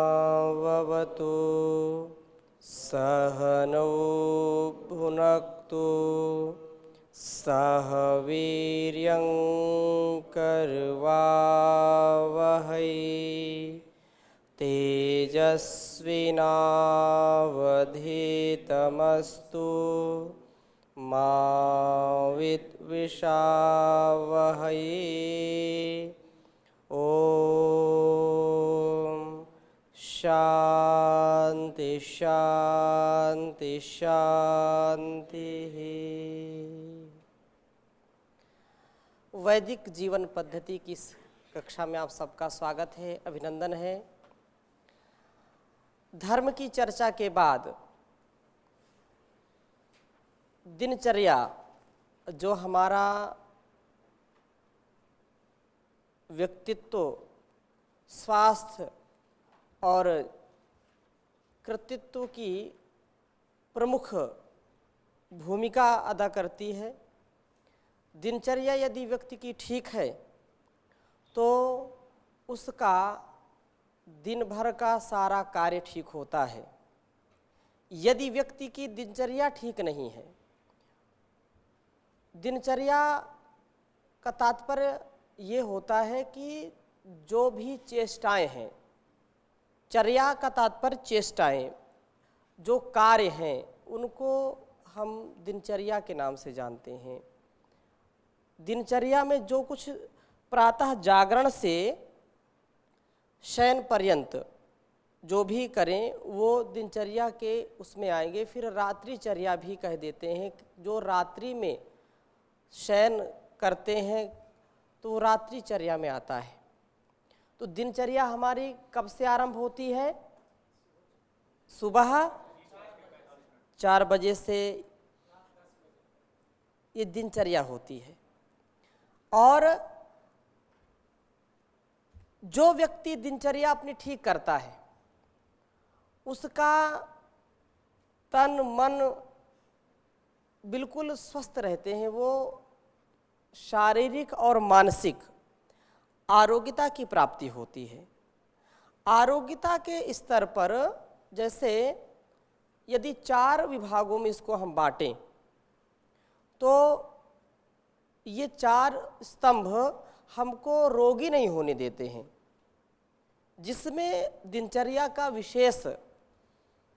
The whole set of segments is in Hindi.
सहनाववतु सहनौ भुनक्तु सह वीर्यं करवावहै तेजस्विनावधीतमस्तु मा विद्विषावहै। ओम शांति शांति शांति। वैदिक जीवन पद्धति की इस कक्षा में आप सबका स्वागत है, अभिनंदन है। धर्म की चर्चा के बाद दिनचर्या, जो हमारा व्यक्तित्व, स्वास्थ्य और कृतित्व की प्रमुख भूमिका अदा करती है। दिनचर्या यदि व्यक्ति की ठीक है तो उसका दिन भर का सारा कार्य ठीक होता है। यदि व्यक्ति की दिनचर्या ठीक नहीं है, दिनचर्या का तात्पर्य ये होता है कि जो भी चेष्टाएं हैं, चर्या का तात्पर्य चेष्टाएं, जो कार्य हैं उनको हम दिनचर्या के नाम से जानते हैं। दिनचर्या में जो कुछ प्रातः जागरण से शयन पर्यंत जो भी करें वो दिनचर्या के उसमें आएंगे। फिर रात्रिचर्या भी कह देते हैं, जो रात्रि में शयन करते हैं तो रात्रिचर्या में आता है। तो दिनचर्या हमारी कब से आरंभ होती है? सुबह 4 बजे से ये दिनचर्या होती है। और जो व्यक्ति दिनचर्या अपनी ठीक करता है उसका तन मन बिल्कुल स्वस्थ रहते हैं। वो शारीरिक और मानसिक आरोग्यता की प्राप्ति होती है। आरोग्यता के स्तर पर जैसे यदि 4 विभागों में इसको हम बांटें तो ये 4 स्तंभ हमको रोगी नहीं होने देते हैं, जिसमें दिनचर्या का विशेष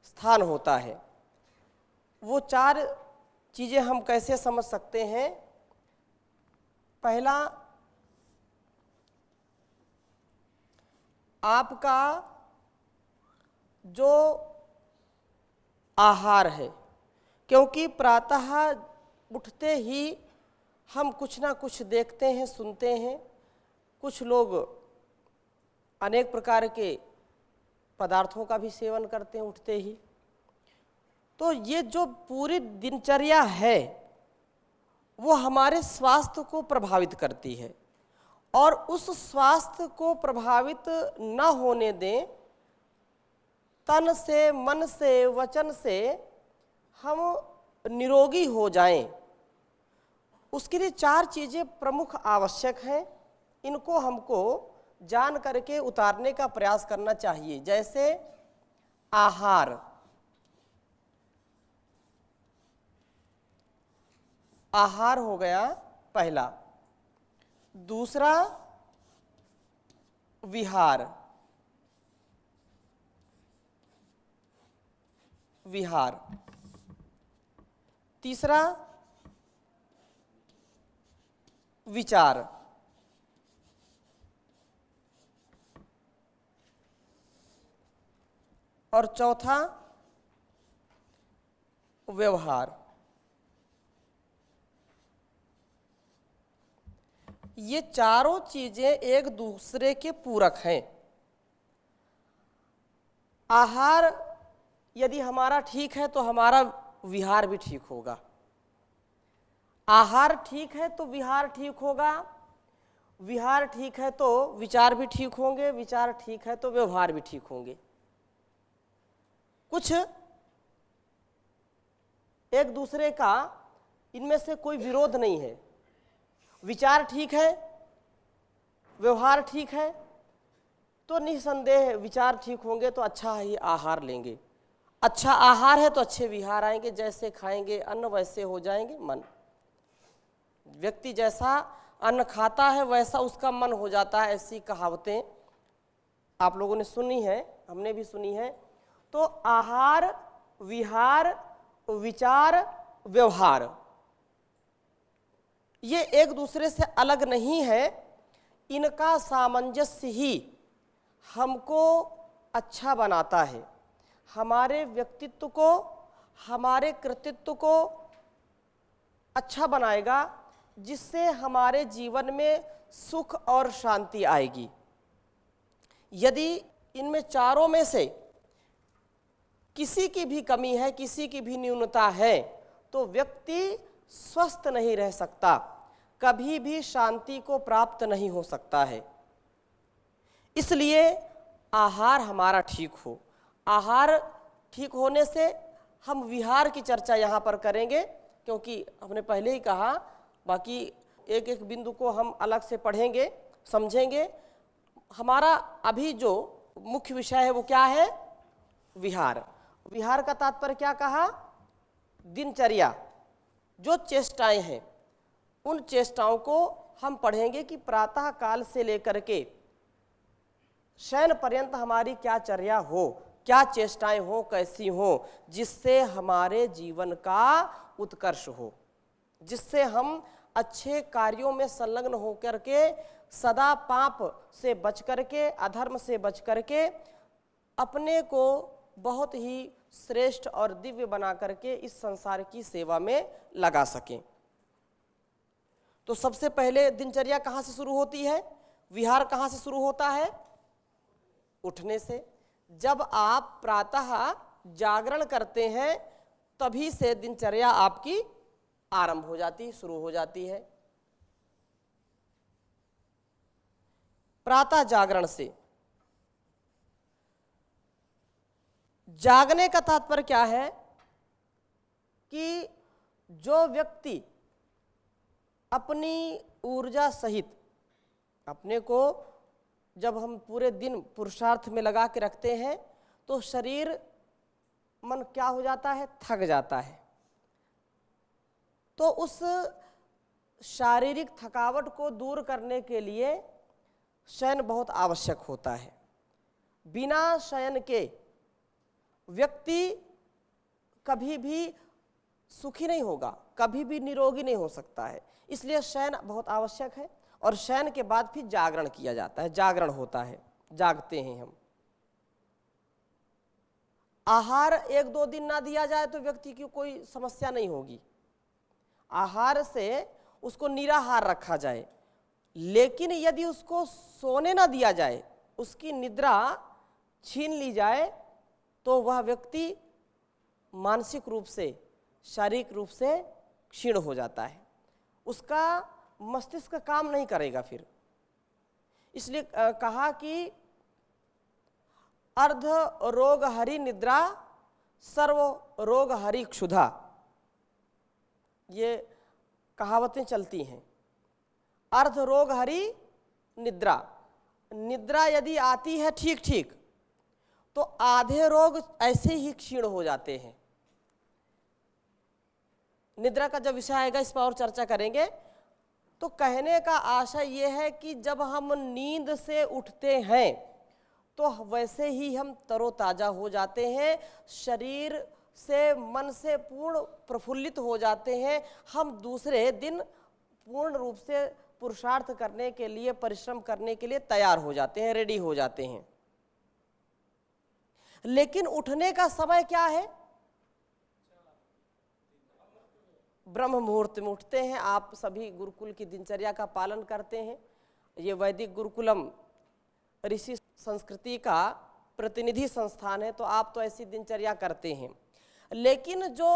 स्थान होता है। वो 4 चीज़ें हम कैसे समझ सकते हैं? पहला, आपका जो आहार है, क्योंकि प्रातः उठते ही हम कुछ ना कुछ देखते हैं, सुनते हैं। कुछ लोग अनेक प्रकार के पदार्थों का भी सेवन करते हैं उठते ही। तो ये जो पूरी दिनचर्या है वो हमारे स्वास्थ्य को प्रभावित करती है, और उस स्वास्थ्य को प्रभावित न होने दें। तन से, मन से, वचन से हम निरोगी हो जाएं, उसके लिए 4 चीज़ें प्रमुख आवश्यक हैं। इनको हमको जान करके उतारने का प्रयास करना चाहिए। जैसे आहार, आहार हो गया पहला। दूसरा विहार, विहार। तीसरा विचार। और चौथा व्यवहार। ये चारों चीजें एक दूसरे के पूरक हैं। आहार यदि हमारा ठीक है तो हमारा विहार भी ठीक होगा। आहार ठीक है तो विहार ठीक होगा, विहार ठीक है तो विचार भी ठीक होंगे, विचार ठीक है तो व्यवहार भी ठीक होंगे। कुछ एक दूसरे का इनमें से कोई विरोध नहीं है। विचार ठीक है, व्यवहार ठीक है, तो निसंदेह विचार ठीक होंगे तो अच्छा ही आहार लेंगे। अच्छा आहार है तो अच्छे विहार आएंगे। जैसे खाएंगे अन्न वैसे हो जाएंगे मन। व्यक्ति जैसा अन्न खाता है वैसा उसका मन हो जाता है, ऐसी कहावतें आप लोगों ने सुनी है, हमने भी सुनी है। तो आहार, विहार, विचार, व्यवहार ये एक दूसरे से अलग नहीं है। इनका सामंजस्य ही हमको अच्छा बनाता है, हमारे व्यक्तित्व को, हमारे कृतित्व को अच्छा बनाएगा, जिससे हमारे जीवन में सुख और शांति आएगी। यदि इनमें चारों में से किसी की भी कमी है, किसी की भी न्यूनता है, तो व्यक्ति स्वस्थ नहीं रह सकता, कभी भी शांति को प्राप्त नहीं हो सकता है। इसलिए आहार हमारा ठीक हो। आहार ठीक होने से हम विहार की चर्चा यहाँ पर करेंगे, क्योंकि हमने पहले ही कहा, बाकी एक एक बिंदु को हम अलग से पढ़ेंगे, समझेंगे। हमारा अभी जो मुख्य विषय है वो क्या है? विहार। विहार का तात्पर्य क्या कहा? दिनचर्या, जो चेष्टाएं हैं, उन चेष्टाओं को हम पढ़ेंगे कि प्रातः काल से लेकर के शयन पर्यंत हमारी क्या चर्या हो, क्या चेष्टाएं हो, कैसी हो, जिससे हमारे जीवन का उत्कर्ष हो, जिससे हम अच्छे कार्यों में संलग्न होकर के सदा पाप से बच करके, अधर्म से बच करके अपने को बहुत ही श्रेष्ठ और दिव्य बना करके इस संसार की सेवा में लगा सकें। तो सबसे पहले दिनचर्या कहाँ से शुरू होती है? विहार कहाँ से शुरू होता है? उठने से। जब आप प्रातः जागरण करते हैं तभी से दिनचर्या आपकी आरंभ हो जाती, शुरू हो जाती है। प्रातः जागरण से। जागने का तात्पर्य क्या है? कि जो व्यक्ति अपनी ऊर्जा सहित अपने को जब हम पूरे दिन पुरुषार्थ में लगा के रखते हैं तो शरीर मन क्या हो जाता है? थक जाता है। तो उस शारीरिक थकावट को दूर करने के लिए शयन बहुत आवश्यक होता है। बिना शयन के व्यक्ति कभी भी सुखी नहीं होगा, कभी भी निरोगी नहीं हो सकता है। इसलिए शयन बहुत आवश्यक है। और शयन के बाद फिर जागरण किया जाता है, जागरण होता है, जागते हैं हम। आहार एक दो दिन ना दिया जाए तो व्यक्ति की कोई समस्या नहीं होगी, आहार से उसको निराहार रखा जाए। लेकिन यदि उसको सोने ना दिया जाए, उसकी निद्रा छीन ली जाए, तो वह व्यक्ति मानसिक रूप से, शारीरिक रूप से क्षीण हो जाता है, उसका मस्तिष्क काम नहीं करेगा फिर। इसलिए कहा कि अर्ध रोग हरि निद्रा, सर्व रोग हरि क्षुधा, ये कहावतें चलती हैं। अर्ध रोग हरि निद्रा, निद्रा यदि आती है ठीक ठीक तो आधे रोग ऐसे ही क्षीण हो जाते हैं। निद्रा का जब विषय आएगा इस पर और चर्चा करेंगे। तो कहने का आशय ये है कि जब हम नींद से उठते हैं तो वैसे ही हम तरोताजा हो जाते हैं, शरीर से, मन से पूर्ण प्रफुल्लित हो जाते हैं। हम दूसरे दिन पूर्ण रूप से पुरुषार्थ करने के लिए, परिश्रम करने के लिए तैयार हो जाते हैं, रेडी हो जाते हैं। लेकिन उठने का समय क्या है? ब्रह्म मुहूर्त में उठते हैं। आप सभी गुरुकुल की दिनचर्या का पालन करते हैं। ये वैदिक गुरुकुलम ऋषि संस्कृति का प्रतिनिधि संस्थान है, तो आप तो ऐसी दिनचर्या करते हैं। लेकिन जो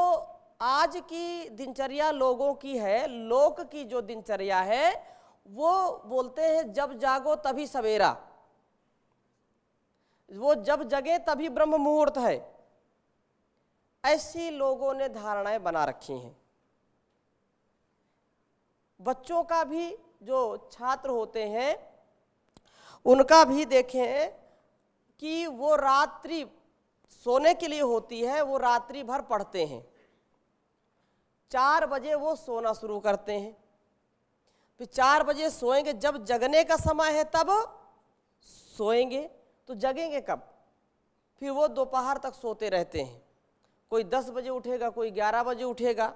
आज की दिनचर्या लोगों की है, लोक की जो दिनचर्या है, वो बोलते हैं जब जागो तभी सवेरा, वो जब जगे तभी ब्रह्म मुहूर्त है। ऐसी लोगों ने धारणाएं बना रखी हैं। बच्चों का भी, जो छात्र होते हैं, उनका भी देखें कि वो रात्रि सोने के लिए होती है, वो रात्रि भर पढ़ते हैं। 4 बजे वो सोना शुरू करते हैं, फिर 4 बजे सोएंगे, जब जगने का समय है तब सोएंगे, तो जगेंगे कब? फिर वो दोपहर तक सोते रहते हैं। कोई 10 बजे उठेगा, कोई 11 बजे उठेगा।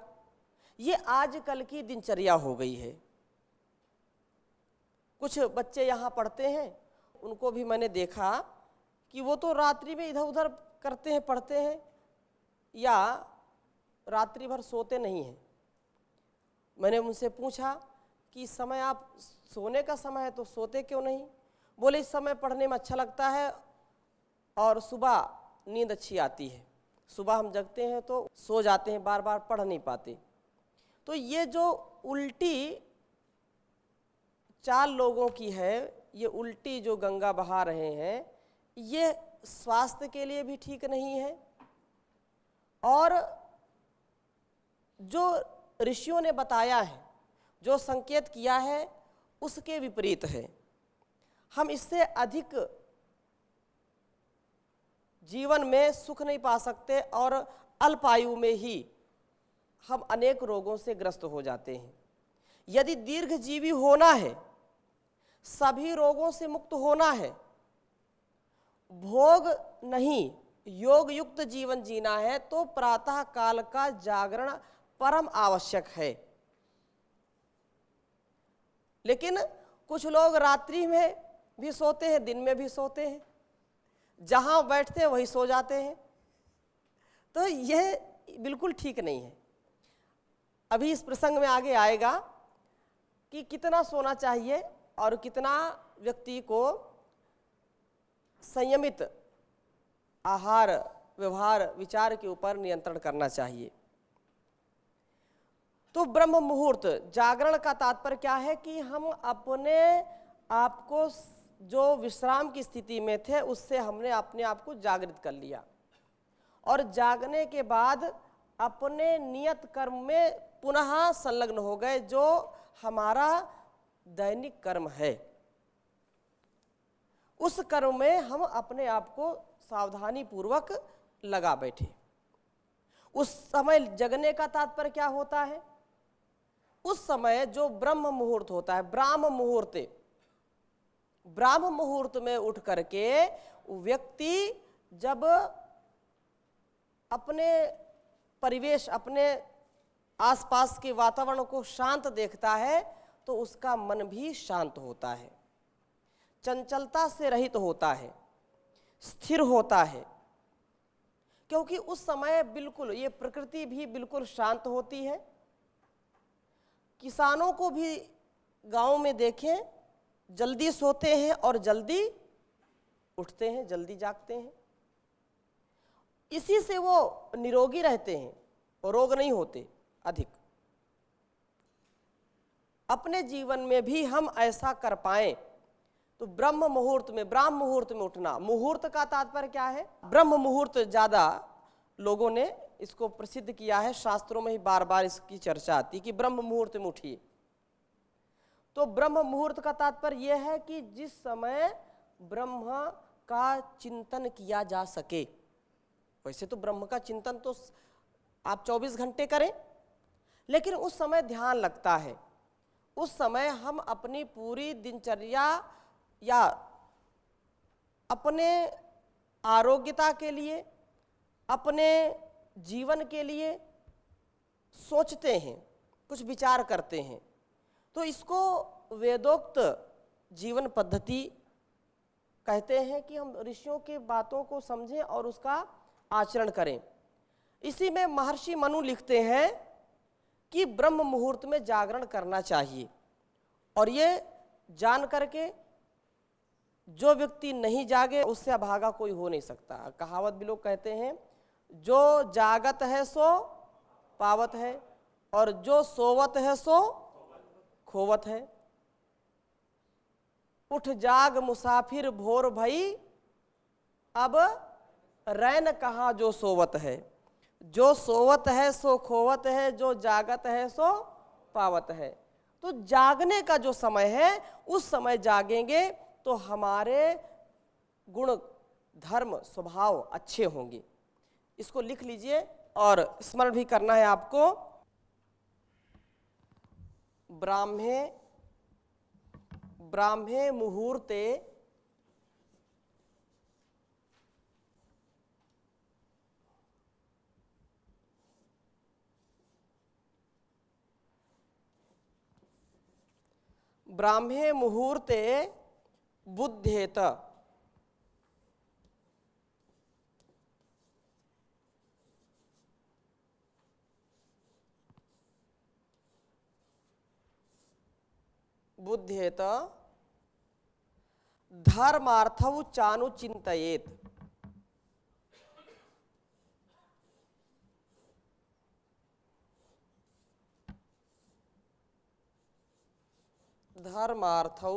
ये आजकल की दिनचर्या हो गई है। कुछ बच्चे यहाँ पढ़ते हैं, उनको भी मैंने देखा कि वो तो रात्रि में इधर उधर करते हैं, पढ़ते हैं, या रात्रि भर सोते नहीं हैं। मैंने उनसे पूछा कि इस समय आप सोने का समय है तो सोते क्यों नहीं? बोले इस समय पढ़ने में अच्छा लगता है और सुबह नींद अच्छी आती है। सुबह हम जगते हैं तो सो जाते हैं, बार बार पढ़ नहीं पाते। तो ये जो उल्टी चाल लोगों की है, ये उल्टी जो गंगा बहा रहे हैं, ये स्वास्थ्य के लिए भी ठीक नहीं है, और जो ऋषियों ने बताया है, जो संकेत किया है, उसके विपरीत है। हम इससे अधिक जीवन में सुख नहीं पा सकते और अल्पायु में ही हम अनेक रोगों से ग्रस्त हो जाते हैं। यदि दीर्घजीवी होना है, सभी रोगों से मुक्त होना है, भोग नहीं योग युक्त जीवन जीना है, तो प्रातः काल का जागरण परम आवश्यक है। लेकिन कुछ लोग रात्रि में भी सोते हैं, दिन में भी सोते हैं, जहां बैठते हैं वहीं सो जाते हैं। तो यह बिल्कुल ठीक नहीं है। अभी इस प्रसंग में आगे आएगा कि कितना सोना चाहिए और कितना व्यक्ति को संयमित आहार, व्यवहार, विचार के ऊपर नियंत्रण करना चाहिए। तो ब्रह्म मुहूर्त जागरण का तात्पर्य क्या है कि हम अपने आप को जो विश्राम की स्थिति में थे उससे हमने अपने आप को जागृत कर लिया, और जागने के बाद अपने नियत कर्म में पुनः संलग्न हो गए, जो हमारा दैनिक कर्म है। उस कर्म में हम अपने आप को सावधानी पूर्वक लगा बैठे। उस समय जगने का तात्पर्य क्या होता है? उस समय जो ब्रह्म मुहूर्त होता है, ब्राह्म मुहूर्त में उठ करके व्यक्ति जब अपने परिवेश, अपने आसपास के वातावरण को शांत देखता है तो उसका मन भी शांत होता है, चंचलता से रहित होता है, स्थिर होता है। क्योंकि उस समय बिल्कुल ये प्रकृति भी बिल्कुल शांत होती है। किसानों को भी गांव में देखें, जल्दी सोते हैं और जल्दी उठते हैं, जल्दी जागते हैं। इसी से वो निरोगी रहते हैं और रोग नहीं होते अधिक। अपने जीवन में भी हम ऐसा कर पाएं तो ब्रह्म मुहूर्त में उठना। मुहूर्त का तात्पर्य क्या है? ब्रह्म मुहूर्त ज्यादा लोगों ने इसको प्रसिद्ध किया है, शास्त्रों में ही बार बार इसकी चर्चा आती कि ब्रह्म मुहूर्त में उठिए। तो ब्रह्म मुहूर्त का तात्पर्य यह है कि जिस समय ब्रह्म का चिंतन किया जा सके। वैसे तो ब्रह्म का चिंतन तो आप 24 घंटे करें, लेकिन उस समय ध्यान लगता है। उस समय हम अपनी पूरी दिनचर्या या अपने आरोग्यता के लिए, अपने जीवन के लिए सोचते हैं, कुछ विचार करते हैं। तो इसको वेदोक्त जीवन पद्धति कहते हैं कि हम ऋषियों की बातों को समझें और उसका आचरण करें। इसी में महर्षि मनु लिखते हैं कि ब्रह्म मुहूर्त में जागरण करना चाहिए, और ये जान करके जो व्यक्ति नहीं जागे उससे अभागा कोई हो नहीं सकता। कहावत भी लोग कहते हैं, जो जागत है सो पावत है और जो सोवत है सो खोवत है। उठ जाग मुसाफिर भोर भई, अब रैन कहाँ जो सोवत है। जो सोवत है सो खोवत है, जो जागत है सो पावत है। तो जागने का जो समय है उस समय जागेंगे तो हमारे गुण धर्म स्वभाव अच्छे होंगे। इसको लिख लीजिए और स्मरण भी करना है आपको। ब्राह्मे मुहूर्ते बुध्येत। बुध्येत धर्मार्थौ चानुचिन्तयेत्। धर्मार्थौ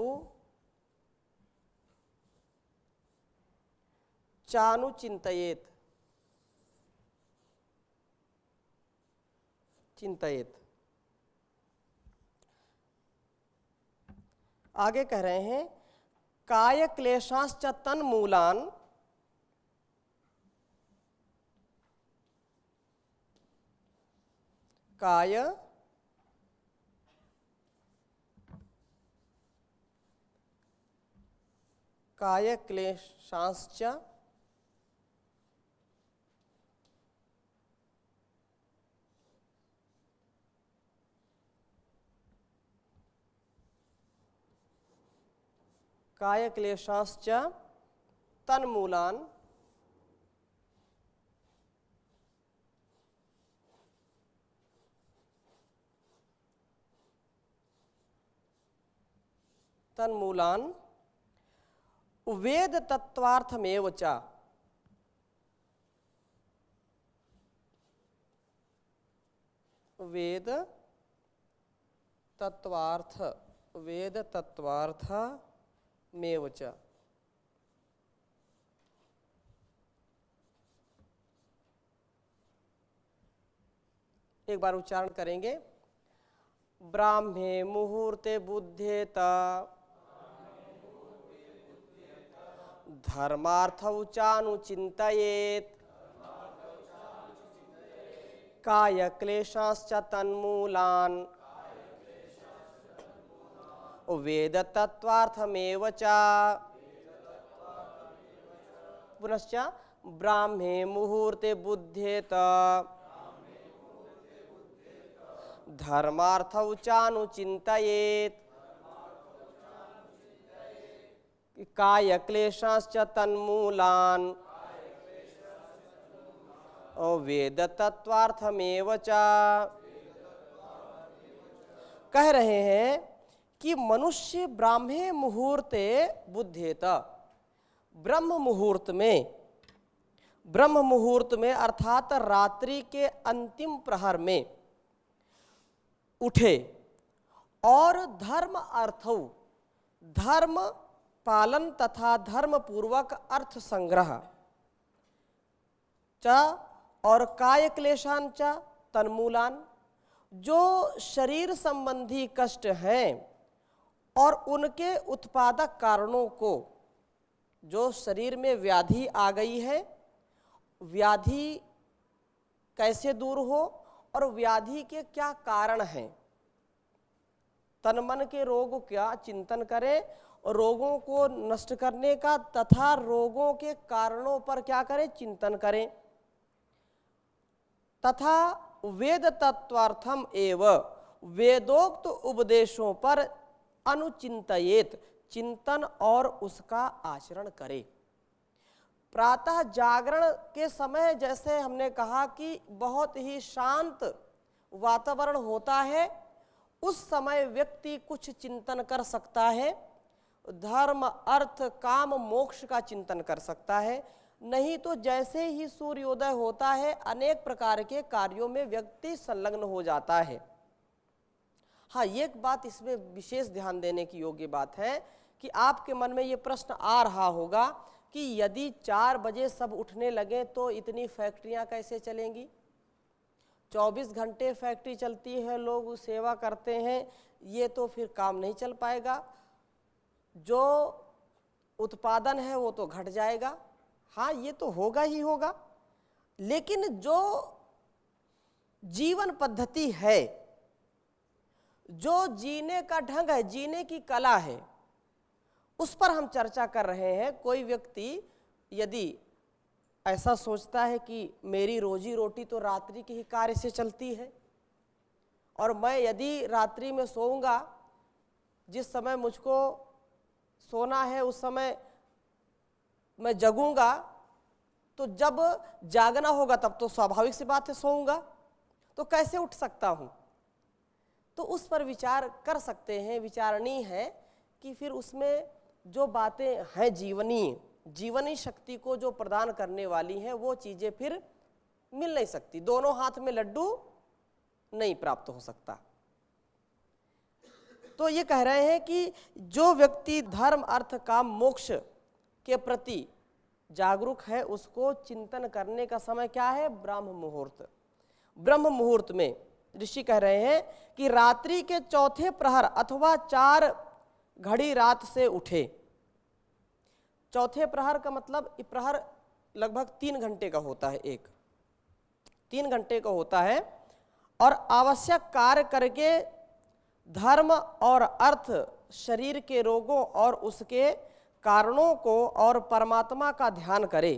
चानुचिन्तयेत्। चिंतयेत्। आगे कह रहे हैं काय क्लेशाश्च तन्मूलान् काय क्लेशाश्च काय क्लेशाश्च तन्मूलान् वेद तत्वार्थमेव च। वेद तत्वार्थमेव च। एक बार उच्चारण करेंगे। ब्राह्मे मुहूर्ते बुध्येत धर्मार्थौ चानुचिन्तयेत् काय क्लेशाश्च तन्मूलान् वेद तत्वार्थमेव च। पुनश्च ब्राह्मे मुहूर्ते बुध्येत धर्मार्थौ चानुचिन्तयेत् काय क्लेशाश्च तन्मूलान् वेद तत्वार्थमेव च। कह रहे हैं कि मनुष्य ब्राह्मे मुहूर्ते बुध्येत, ब्रह्म मुहूर्त में अर्थात रात्रि के अंतिम प्रहर में उठे और धर्म पालन तथा धर्म पूर्वक अर्थ संग्रह च और काय क्लेशान च तन्मूलान, जो शरीर संबंधी कष्ट हैं और उनके उत्पादक कारणों को, जो शरीर में व्याधि आ गई है, व्याधि कैसे दूर हो और व्याधि के क्या कारण हैं, तन मन के रोग क्या चिंतन करें और रोगों को नष्ट करने का तथा रोगों के कारणों पर क्या करें, चिंतन करें। तथा वेद तत्वार्थम एव, वेदोक्त उपदेशों पर अनुचिंतयेत, चिंतन और उसका आचरण करे। प्रातः जागरण के समय जैसे हमने कहा कि बहुत ही शांत वातावरण होता है, उस समय व्यक्ति कुछ चिंतन कर सकता है, धर्म अर्थ काम मोक्ष का चिंतन कर सकता है। नहीं तो जैसे ही सूर्योदय होता है अनेक प्रकार के कार्यों में व्यक्ति संलग्न हो जाता है। हाँ, एक बात इसमें विशेष ध्यान देने की योग्य बात है कि आपके मन में ये प्रश्न आ रहा होगा कि यदि 4 बजे सब उठने लगे तो इतनी फैक्ट्रियां कैसे चलेंगी, 24 घंटे फैक्ट्री चलती है, लोग सेवा करते हैं, ये तो फिर काम नहीं चल पाएगा, जो उत्पादन है वो तो घट जाएगा। हाँ ये तो होगा ही होगा, लेकिन जो जीवन पद्धति है, जो जीने का ढंग है, जीने की कला है, उस पर हम चर्चा कर रहे हैं। कोई व्यक्ति यदि ऐसा सोचता है कि मेरी रोजी रोटी तो रात्रि के ही कार्य से चलती है और मैं यदि रात्रि में सोऊंगा, जिस समय मुझको सोना है उस समय मैं जगूंगा, तो जब जागना होगा तब तो स्वाभाविक सी बात है सोऊंगा, तो कैसे उठ सकता हूं? तो उस पर विचार कर सकते हैं, विचारणीय है कि फिर उसमें जो बातें हैं जीवनी शक्ति को जो प्रदान करने वाली हैं वो चीज़ें फिर मिल नहीं सकती। दोनों हाथ में लड्डू नहीं प्राप्त हो सकता। तो ये कह रहे हैं कि जो व्यक्ति धर्म अर्थ काम मोक्ष के प्रति जागरूक है उसको चिंतन करने का समय क्या है? ब्रह्म मुहूर्त। ब्रह्म मुहूर्त में ऋषि कह रहे हैं कि रात्रि के चौथे प्रहर अथवा 4 घड़ी रात से उठे। चौथे प्रहर का मतलब प्रहर लगभग 3 घंटे का होता है, 3 घंटे का होता है, और आवश्यक कार्य करके धर्म और अर्थ, शरीर के रोगों और उसके कारणों को और परमात्मा का ध्यान करे,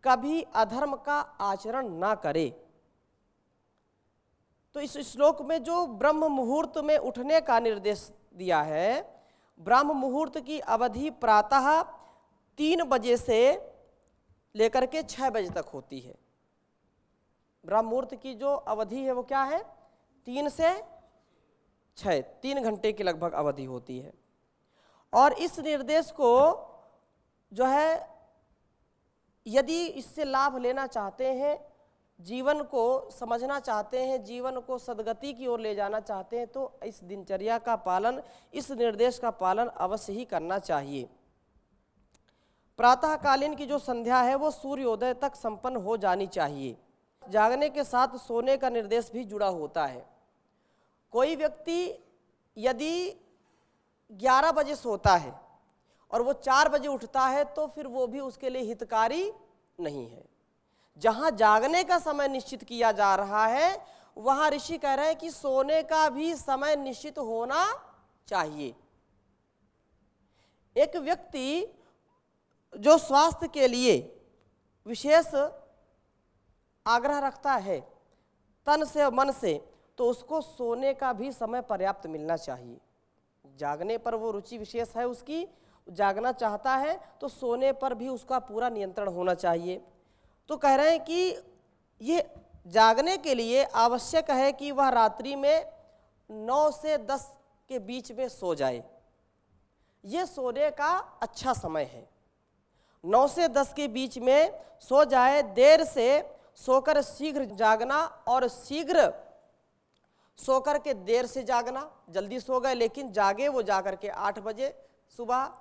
कभी अधर्म का आचरण ना करे। तो इस श्लोक में जो ब्रह्म मुहूर्त में उठने का निर्देश दिया है, ब्रह्म मुहूर्त की अवधि प्रातः 3 बजे से लेकर के 6 बजे तक होती है। ब्रह्म मुहूर्त की जो अवधि है वो क्या है? 3 से 6, 3 घंटे की लगभग अवधि होती है। और इस निर्देश को जो है यदि इससे लाभ लेना चाहते हैं, जीवन को समझना चाहते हैं, जीवन को सद्गति की ओर ले जाना चाहते हैं, तो इस दिनचर्या का पालन, इस निर्देश का पालन अवश्य ही करना चाहिए। प्रातःकालीन की जो संध्या है वो सूर्योदय तक संपन्न हो जानी चाहिए। जागने के साथ सोने का निर्देश भी जुड़ा होता है। कोई व्यक्ति यदि 11 बजे सोता है और वो 4 बजे उठता है तो फिर वो भी उसके लिए हितकारी नहीं है। जहाँ जागने का समय निश्चित किया जा रहा है वहाँ ऋषि कह रहे हैं कि सोने का भी समय निश्चित होना चाहिए। एक व्यक्ति जो स्वास्थ्य के लिए विशेष आग्रह रखता है तन से मन से, तो उसको सोने का भी समय पर्याप्त मिलना चाहिए। जागने पर वो रुचि विशेष है उसकी, जागना चाहता है तो सोने पर भी उसका पूरा नियंत्रण होना चाहिए। तो कह रहे हैं कि ये जागने के लिए आवश्यक है कि वह रात्रि में 9 से 10 के बीच में सो जाए। ये सोने का अच्छा समय है। 9 से 10 के बीच में सो जाए। देर से सोकर शीघ्र जागना और शीघ्र सोकर के देर से जागना, जल्दी सो गए लेकिन जागे वो जाकर के 8 बजे सुबह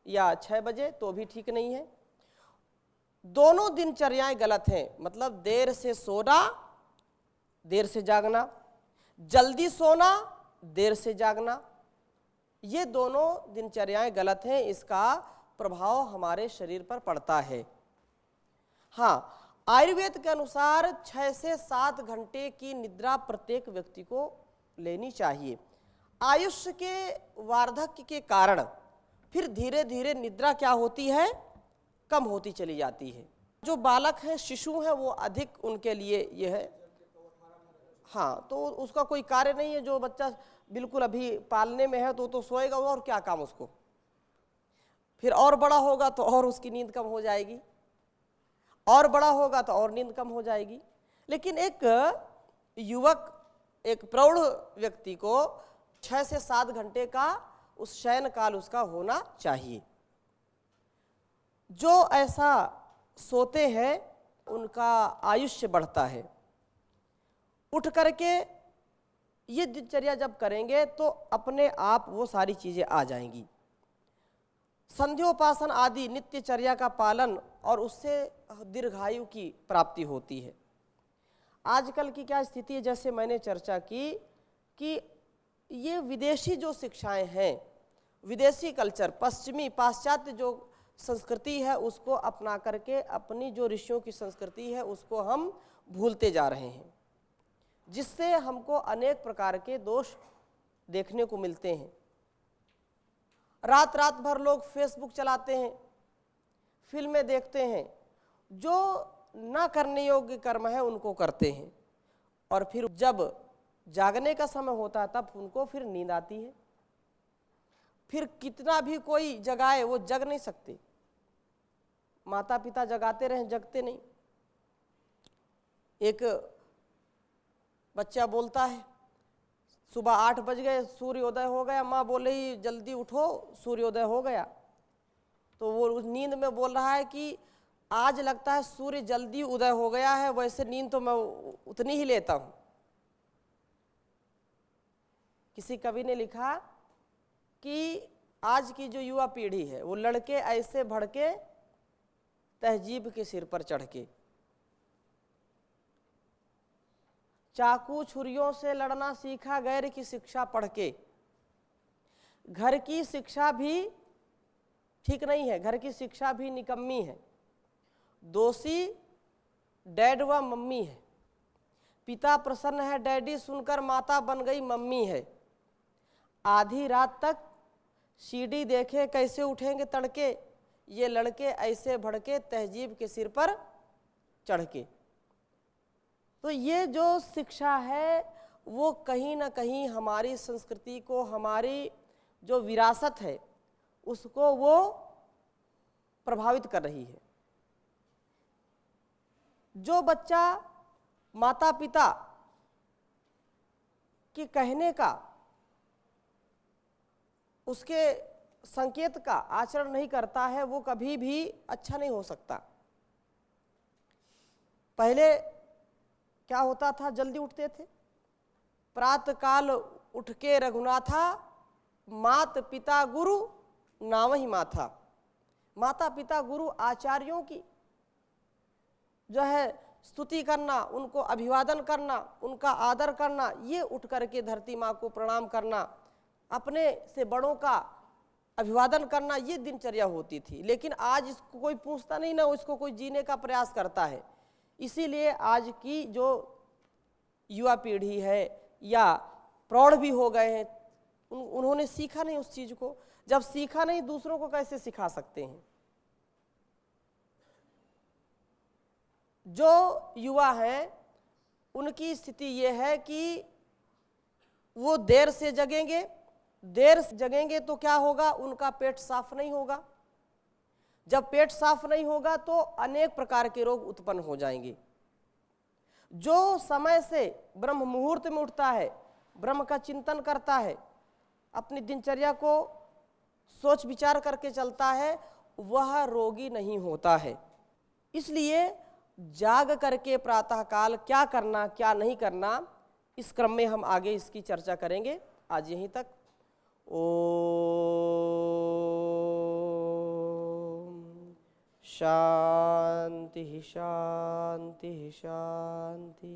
या 6 बजे, तो भी ठीक नहीं है। दोनों दिनचर्याएं गलत हैं। मतलब देर से सोना, देर से जागना, जल्दी सोना, देर से जागना, ये दोनों दिनचर्याएं गलत हैं। इसका प्रभाव हमारे शरीर पर पड़ता है। हाँ, आयुर्वेद के अनुसार 6 से 7 घंटे की निद्रा प्रत्येक व्यक्ति को लेनी चाहिए। आयुष्य के वार्धक्य के कारण फिर धीरे धीरे निद्रा क्या होती है? कम होती चली जाती है। जो बालक हैं, शिशु हैं, वो अधिक उनके लिए ये है। हाँ, तो उसका कोई कार्य नहीं है। जो बच्चा बिल्कुल अभी पालने में है तो सोएगा और क्या काम उसको। फिर और बड़ा होगा तो और उसकी नींद कम हो जाएगी, और बड़ा होगा तो और नींद कम हो जाएगी। लेकिन एक युवक, एक प्रौढ़ व्यक्ति को 6 से 7 घंटे का उस शयन काल उसका होना चाहिए। जो ऐसा सोते हैं उनका आयुष्य बढ़ता है। उठ करके ये दिनचर्या जब करेंगे तो अपने आप वो सारी चीज़ें आ जाएंगी। संध्योपासन आदि नित्यचर्या का पालन और उससे दीर्घायु की प्राप्ति होती है। आजकल की क्या स्थिति है, जैसे मैंने चर्चा की कि ये विदेशी जो शिक्षाएं हैं, विदेशी कल्चर, पश्चिमी पाश्चात्य जो संस्कृति है उसको अपना करके अपनी जो ऋषियों की संस्कृति है उसको हम भूलते जा रहे हैं, जिससे हमको अनेक प्रकार के दोष देखने को मिलते हैं। रात रात भर लोग फेसबुक चलाते हैं, फिल्में देखते हैं, जो न करने योग्य कर्म है उनको करते हैं, और फिर जब जागने का समय होता है तब उनको फिर नींद आती है। फिर कितना भी कोई जगाए वो जग नहीं सकते, माता पिता जगाते रहें जगते नहीं। एक बच्चा बोलता है सुबह 8 बज गए, सूर्योदय हो गया, माँ बोल रही जल्दी उठो सूर्योदय हो गया, तो वो नींद में बोल रहा है कि आज लगता है सूर्य जल्दी उदय हो गया है, वैसे नींद तो मैं उतनी ही लेता हूँ। किसी कवि ने लिखा कि आज की जो युवा पीढ़ी है वो लड़के ऐसे भड़के तहजीब के सिर पर चढ़ के, चाकू छुरियों से लड़ना सीखा गैर की शिक्षा पढ़ के। घर की शिक्षा भी ठीक नहीं है, घर की शिक्षा भी निकम्मी है, दोषी डैड व मम्मी है, पिता प्रसन्न है डैडी सुनकर माता बन गई मम्मी है, आधी रात तक सीडी देखे कैसे उठेंगे तड़के, ये लड़के ऐसे भड़के तहजीब के सिर पर चढ़ के। तो ये जो शिक्षा है वो कहीं ना कहीं हमारी संस्कृति को, हमारी जो विरासत है उसको वो प्रभावित कर रही है। जो बच्चा माता पिता के कहने का, उसके संकेत का आचरण नहीं करता है वो कभी भी अच्छा नहीं हो सकता। पहले क्या होता था, जल्दी उठते थे, प्रातः काल उठ के रघुनाथा, मात पिता गुरु नावहि माथा। माता पिता गुरु आचार्यों की जो है स्तुति करना, उनको अभिवादन करना, उनका आदर करना, ये उठ करके धरती माँ को प्रणाम करना, अपने से बड़ों का अभिवादन करना, ये दिनचर्या होती थी। लेकिन आज इसको कोई पूछता नहीं, ना इसको कोई जीने का प्रयास करता है। इसीलिए आज की जो युवा पीढ़ी है या प्रौढ़ भी हो गए हैं, उन्होंने सीखा नहीं उस चीज़ को। जब सीखा नहीं, दूसरों को कैसे सिखा सकते हैं। जो युवा हैं उनकी स्थिति ये है कि वो देर से जगेंगे, देर से जगेंगे तो क्या होगा, उनका पेट साफ नहीं होगा। जब पेट साफ नहीं होगा तो अनेक प्रकार के रोग उत्पन्न हो जाएंगे। जो समय से ब्रह्म मुहूर्त में उठता है, ब्रह्म का चिंतन करता है, अपनी दिनचर्या को सोच विचार करके चलता है, वह रोगी नहीं होता है। इसलिए जाग करके प्रातःकाल क्या करना क्या नहीं करना, इस क्रम में हम आगे इसकी चर्चा करेंगे। आज यहीं तक। ओम शांति शांति शांति।